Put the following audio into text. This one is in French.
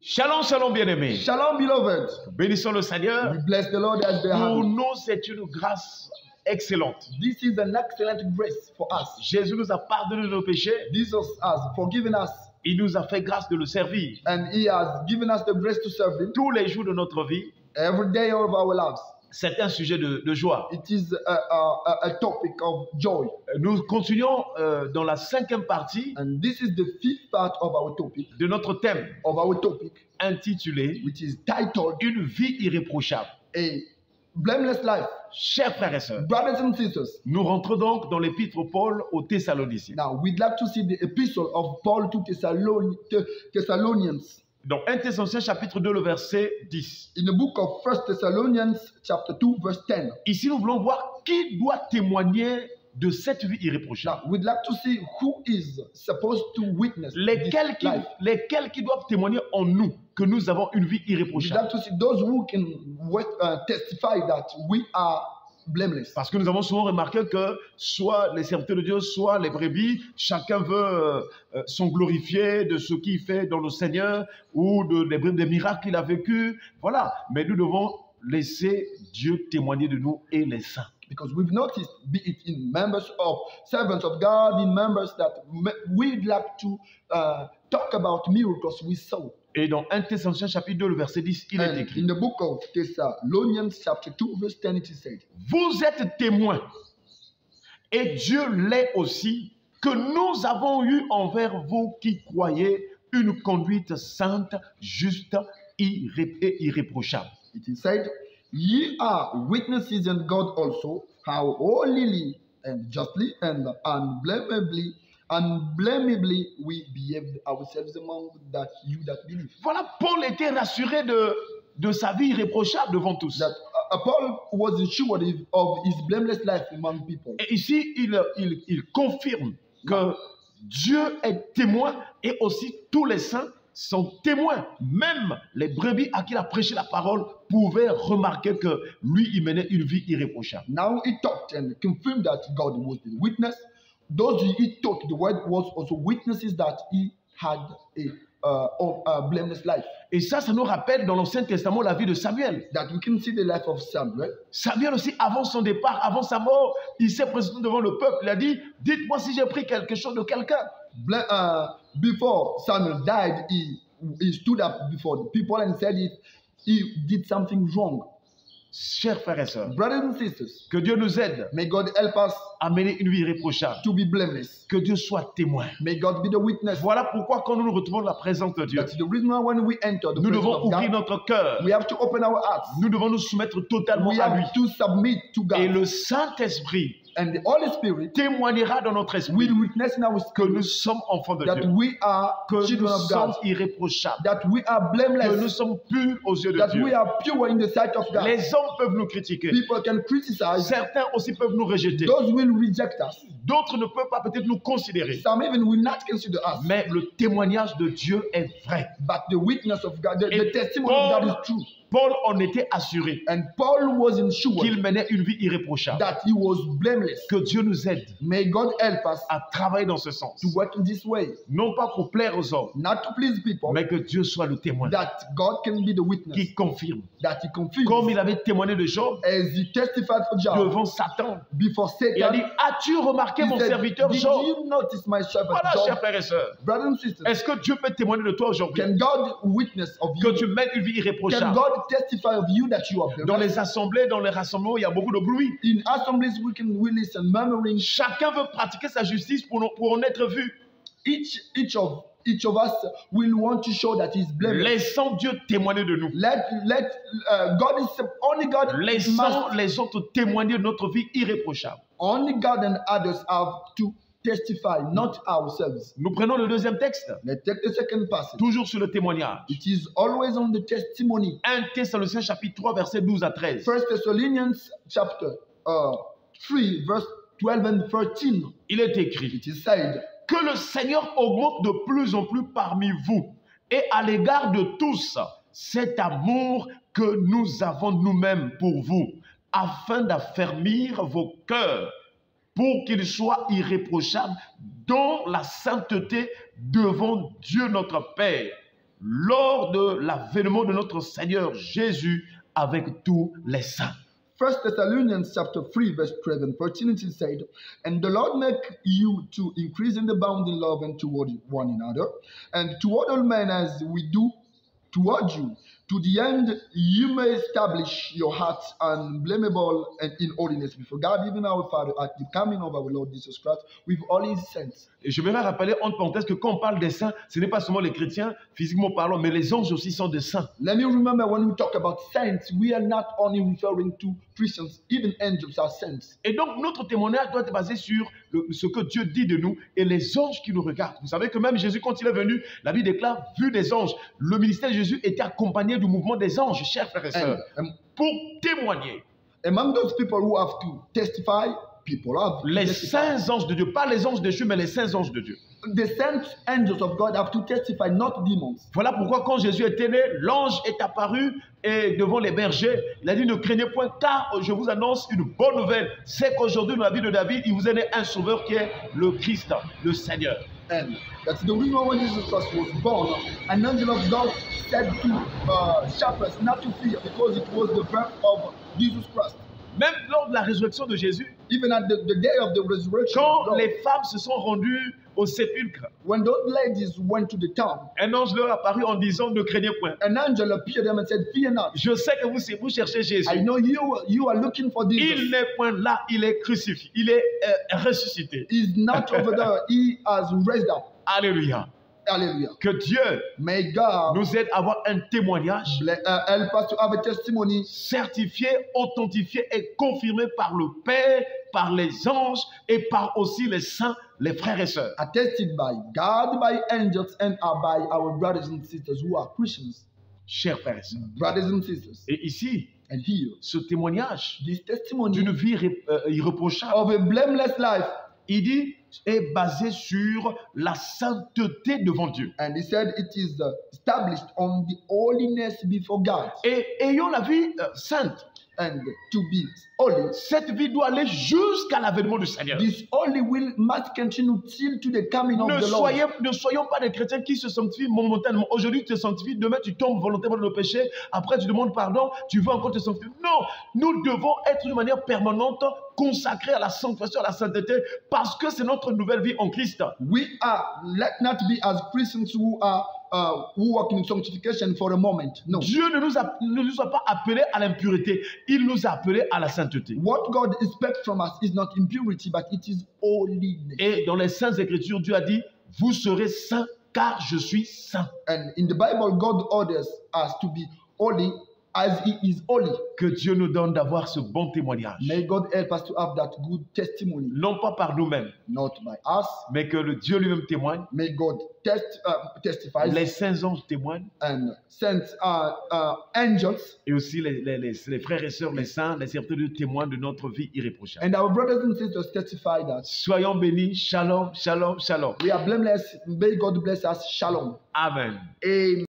Shalom, shalom, bien-aimés. Shalom, beloved. Bénissons le Seigneur. We bless the Lord as they Pour have. nous, c'est une grâce excellente. This is an excellent grace for us. Jésus nous a pardonné nos péchés. Jesus has forgiven us, Il nous a fait grâce de le servir and He has given us the grace to serve Him tous les jours de notre vie. every day of our lives. C'est un sujet de joie. It is a topic of joy, Nous continuons dans la 5e partie and this is the fifth part of our topic, intitulée which is titled Une vie irréprochable. A Blameless Life. Chers frères et sœurs, Brothers and sisters, nous rentrons donc dans l'épître Paul aux Thessaloniciens. now we'd like to see the epistle of Paul to Thessalonians. Dans 1 Thessaloniciens chapitre 2, le verset 10. In the book of 1 Thessalonians chapter 2 verse 10. Ici, nous voulons voir qui doit témoigner de cette vie irréprochable. Now, we'd like to see who is supposed to witness Lesquels qui doivent témoigner en nous que nous avons une vie We'd irréprochable. like to see those who can testify that we are blameless. Parce que nous avons souvent remarqué que soit les serviteurs de Dieu, soit les brebis, chacun veut s'en glorifier de ce qu'il fait dans le Seigneur ou des miracles qu'il a vécu. Voilà. Mais nous devons laisser Dieu témoigner de nous et les saints. Because we've noticed, be it in members of servants of God, in members that we'd like to talk about miracles we saw. Et dans 1 Thessaloniciens chapitre 2, le verset 10, il est And écrit: in the book of Thessalonians chapter 2 verse 10 it is said, vous êtes témoins, et Dieu l'est aussi, que nous avons eu envers vous qui croyez une conduite sainte, juste et irréprochable. it is said, ye are witnesses in God also, how holily and justly and unblameably we behaved ourselves among you that believe. Voilà, Paul était rassuré de sa vie irréprochable devant tous. That Paul was assured of his blameless life among people. Et ici, il confirme que Dieu est témoin et aussi tous les saints sont témoins. Même les brebis à qui il a prêché la parole pouvaient remarquer que lui, il menait une vie irréprochable. Now he talked and confirmed that God was the witness. Those he taught the word was also witnesses that he had a blameless life. Et ça nous rappelle dans l'Ancien Testament la vie de Samuel. That we can see the life of Samuel. Samuel aussi, avant son départ, avant sa mort, il s'est présenté devant le peuple. Il a dit, dites-moi si j'ai pris quelque chose de quelqu'un. Before Samuel died, he stood up before the people and said if he did something wrong. Chers frères et sœurs, Brothers and sisters, que Dieu nous aide may God help us à mener une vie irréprochable. to be blameless. Que Dieu soit témoin. May God be the witness. Voilà pourquoi quand nous nous retrouvons dans la présence de Dieu, That's the reason why when we enter the nous presence devons of ouvrir God, notre cœur. we have to open our hearts. Nous devons nous soumettre totalement We à lui. have to submit to Et God. le Saint-Esprit And the Holy Spirit témoignera dans notre esprit will witness in our que nous spirit sommes enfants de that Dieu, we are que nous children of sommes God, irréprochables, that we are que nous blameless, sommes purs aux yeux de that Dieu. we are pure in the sight of God. Les hommes peuvent nous critiquer. People can criticize. Certains aussi peuvent nous rejeter. Those will reject us. D'autres ne peuvent pas peut-être nous considérer. Some even will not consider us. Mais le témoignage de Dieu est vrai. But the witness of God, the Et testimony of God is true. Paul en était assuré And Paul was ensured qu'il menait une vie irréprochable. that he was blameless. Que Dieu nous aide May God help us à travailler dans ce sens. to work in this way. Non pas pour plaire aux hommes, Not to please people, mais que Dieu soit le témoin that God can be the witness, qui confirme. that he confirms. Comme il avait témoigné de Job As he testified for Job devant Satan. before Il a dit, Satan, as-tu remarqué he mon said, serviteur did Job? you notice my servant Voilà, chers Job? frères et sœurs. Brothers and sisters, Est-ce que Dieu peut témoigner de toi aujourd'hui? can God witness of Que you? tu mènes une vie Can irréprochable. God testify of you that you are Dans blameless? les assemblées, dans les rassemblements, il y a beaucoup de bruit. In assemblies, we listen murmuring. Chacun veut pratiquer sa justice pour en être vu. Each of us will want to show that he's blameless. Laissons Dieu témoigner de nous. God is only God. Laissons Must, les autres témoigner de notre vie irréprochable. only God and others have to testify, not ourselves. Nous prenons le deuxième texte, Let's take the second passage. toujours sur le témoignage. It is always on the testimony. 1 Thessaloniciens chapitre 3, versets 12 à 13. 1 Thessalonians chapter 3, verse 12 and 13. Il est écrit It is said, que le Seigneur augmente de plus en plus parmi vous et à l'égard de tous cet amour que nous avons nous-mêmes pour vous, afin d'affermir vos cœurs pour qu'ils soient irréprochables dans la sainteté devant Dieu notre Père, lors de l'avènement de notre Seigneur Jésus avec tous les saints. 1 Thessalonians chapter 3 verse 12 and 13 it said, and the Lord make you to increase in the bound in love and toward one another, and toward all men as we do toward you, to the end you may establish your hearts unblameable and in holiness before God, even our Father, at the coming of our Lord Jesus Christ with all his saints. Et je voudrais rappeler entre parenthèses que quand on parle des saints, ce n'est pas seulement les chrétiens, physiquement parlant, mais les anges aussi sont des saints. Let me remember, when we talk about saints, we are not only referring to Christians, even angels are saints. Et donc notre témoignage doit être basé sur ce que Dieu dit de nous et les anges qui nous regardent. Vous savez que même Jésus, quand il est venu, la Bible déclare, vu des anges. Le ministère de Jésus était accompagné du mouvement des anges, chers frères et sœurs, pour témoigner. Among those people who have to testify, people have to Les testify. saints anges de Dieu, pas les anges déchus, mais les saints anges de Dieu. The saint angels of God have to testify, not demons. Voilà pourquoi quand Jésus était né, l'ange est apparu et devant les bergers. Il a dit, ne craignez point, car je vous annonce une bonne nouvelle. C'est qu'aujourd'hui, dans la vie de David, il vous est né un sauveur qui est le Christ, le Seigneur. And that's the reason when Jesus Christ was born. An angel of God said to shepherds not to fear, because it was the birth of Jesus Christ. Même lors de la résurrection de Jésus, Even at the day of the resurrection, quand Lord, les femmes se sont rendues au sépulcre, when those ladies went to the town, un ange leur apparut en disant, ne craignez point. an angel appeared them and said, fear not. Je sais que vous cherchez Jésus. I know you are looking for Il Jesus. n'est point là, il est crucifié, il est ressuscité. He's not over there. He has raised up. Alléluia. Hallelujah. Que Dieu May God nous aide à avoir un témoignage help us to have a testimony certifié, authentifié et confirmé par le Père, par les anges et par aussi les saints, les frères et sœurs. attested by God, by angels, and by our brothers and sisters who are Christians. Chers frères et sœurs. Brothers and sisters. Et ici, And here, ce témoignage this testimony d'une vie irréprochable, of a blameless life. il dit, est basé sur la sainteté devant Dieu. And he said it is established on the holiness before God. Et ayant la vie sainte, And to be holy, cette vie doit aller jusqu'à l'avènement du Seigneur. this holy will must continue till to the coming of the Lord. Ne soyons pas des chrétiens qui se sanctifient momentanément. Aujourd'hui, tu te sanctifies, demain, tu tombes volontairement dans le péché, après, tu demandes pardon, tu veux encore te sanctifier. Non, nous devons être d'une manière permanente consacrés à la sanctification, à la sainteté, parce que c'est notre nouvelle vie en Christ. We are, let not be as Christians who walk in sanctification for a moment. No. Dieu ne nous a pas appelés à l'impureté, il nous a appelés à la sainteté. What God expects from us is not impurity, but it is holiness. Et dans les Saintes Écritures, Dieu a dit, vous serez saints car je suis saint. And in the Bible, God orders us to be holy as He is holy. Que Dieu nous donne d'avoir ce bon témoignage. May God help us to have that good testimony. Non pas par nous-mêmes, Not by us. mais que le Dieu lui-même témoigne. May God testify. Les saints anges témoignent. And send angels. Et aussi les frères et sœurs, les saints, les serviteurs de Dieu témoignent de notre vie irréprochable. And our brothers and sisters testify that. Soyons bénis. Shalom, shalom, shalom. We are blameless. May God bless us. Shalom. Amen. Amen.